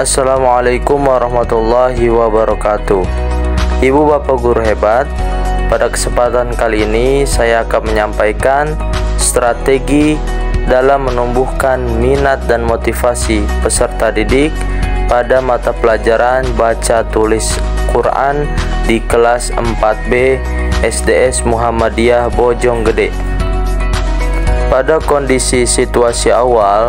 Assalamualaikum warahmatullahi wabarakatuh. Ibu bapak guru hebat, pada kesempatan kali ini saya akan menyampaikan strategi dalam menumbuhkan minat dan motivasi peserta didik pada mata pelajaran baca tulis Quran di kelas 4B SDS Muhammadiyah Bojonggede. Pada kondisi situasi awal,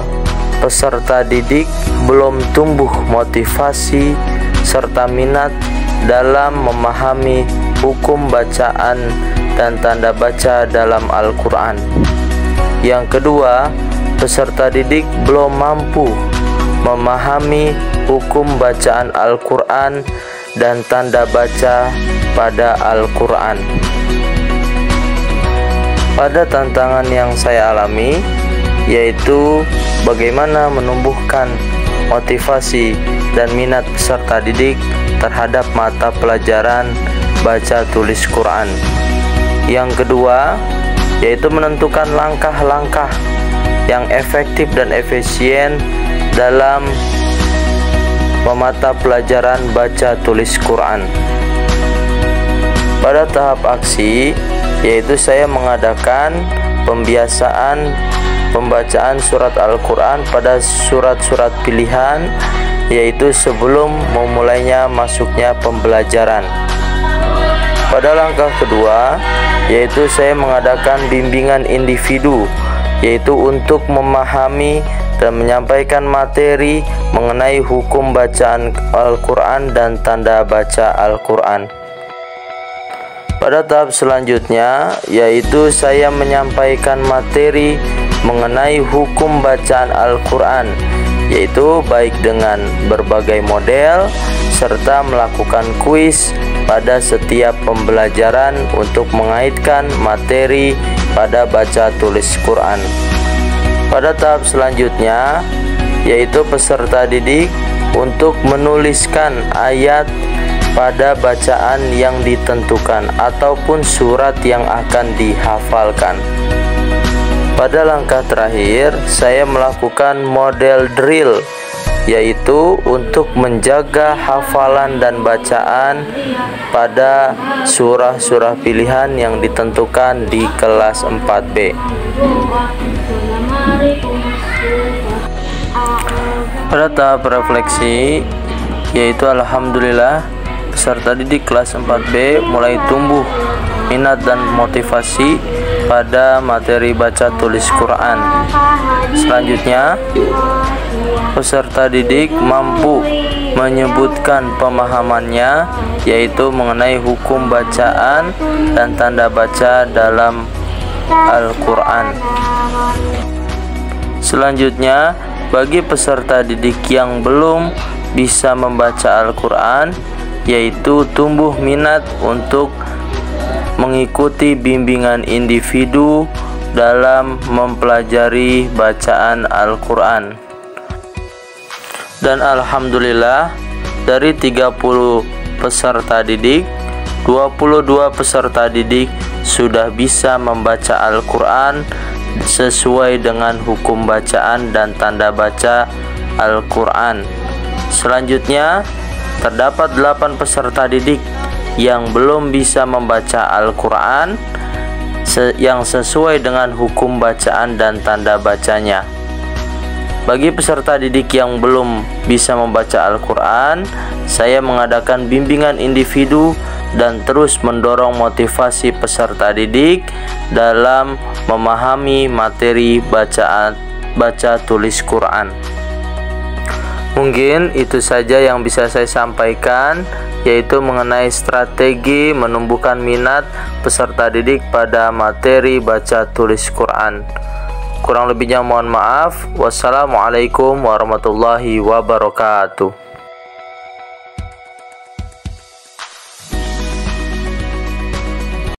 peserta didik belum tumbuh motivasi serta minat dalam memahami hukum bacaan dan tanda baca dalam Al-Quran. Yang kedua, peserta didik belum mampu memahami hukum bacaan Al-Quran dan tanda baca pada Al-Quran. Pada tantangan yang saya alami, yaitu bagaimana menumbuhkan motivasi dan minat peserta didik terhadap mata pelajaran baca tulis Quran. Yang kedua, yaitu menentukan langkah-langkah yang efektif dan efisien dalam mata pelajaran baca tulis Quran. Pada tahap aksi, yaitu saya mengadakan pembiasaan pembacaan surat Al-Quran pada surat-surat pilihan, yaitu sebelum memulainya masuknya pembelajaran. Pada langkah kedua, yaitu saya mengadakan bimbingan individu, yaitu untuk memahami dan menyampaikan materi mengenai hukum bacaan Al-Quran dan tanda baca Al-Quran. Pada tahap selanjutnya, yaitu saya menyampaikan materi mengenai hukum bacaan Al-Quran, yaitu baik dengan berbagai model serta melakukan kuis pada setiap pembelajaran untuk mengaitkan materi pada baca tulis Quran. Pada tahap selanjutnya, yaitu peserta didik untuk menuliskan ayat pada bacaan yang ditentukan ataupun surat yang akan dihafalkan. Pada langkah terakhir, saya melakukan model drill, yaitu untuk menjaga hafalan dan bacaan pada surah-surah pilihan yang ditentukan di kelas 4B. Pada tahap refleksi, yaitu alhamdulillah peserta didik kelas 4B mulai tumbuh minat dan motivasi pada materi baca tulis Quran. Selanjutnya, peserta didik mampu menyebutkan pemahamannya, yaitu mengenai hukum bacaan dan tanda baca dalam Al-Quran. Selanjutnya, bagi peserta didik yang belum bisa membaca Al-Quran, yaitu tumbuh minat untuk mengikuti bimbingan individu dalam mempelajari bacaan Al-Quran. Dan alhamdulillah, dari 30 peserta didik, 22 peserta didik sudah bisa membaca Al-Quran sesuai dengan hukum bacaan dan tanda baca Al-Quran. Selanjutnya, terdapat 8 peserta didik yang belum bisa membaca Al-Quran yang sesuai dengan hukum bacaan dan tanda bacanya. Bagi peserta didik yang belum bisa membaca Al-Quran, saya mengadakan bimbingan individu dan terus mendorong motivasi peserta didik dalam memahami materi baca tulis Quran. Mungkin itu saja yang bisa saya sampaikan, yaitu mengenai strategi menumbuhkan minat peserta didik pada materi baca tulis Quran. Kurang lebihnya mohon maaf. Wassalamualaikum warahmatullahi wabarakatuh.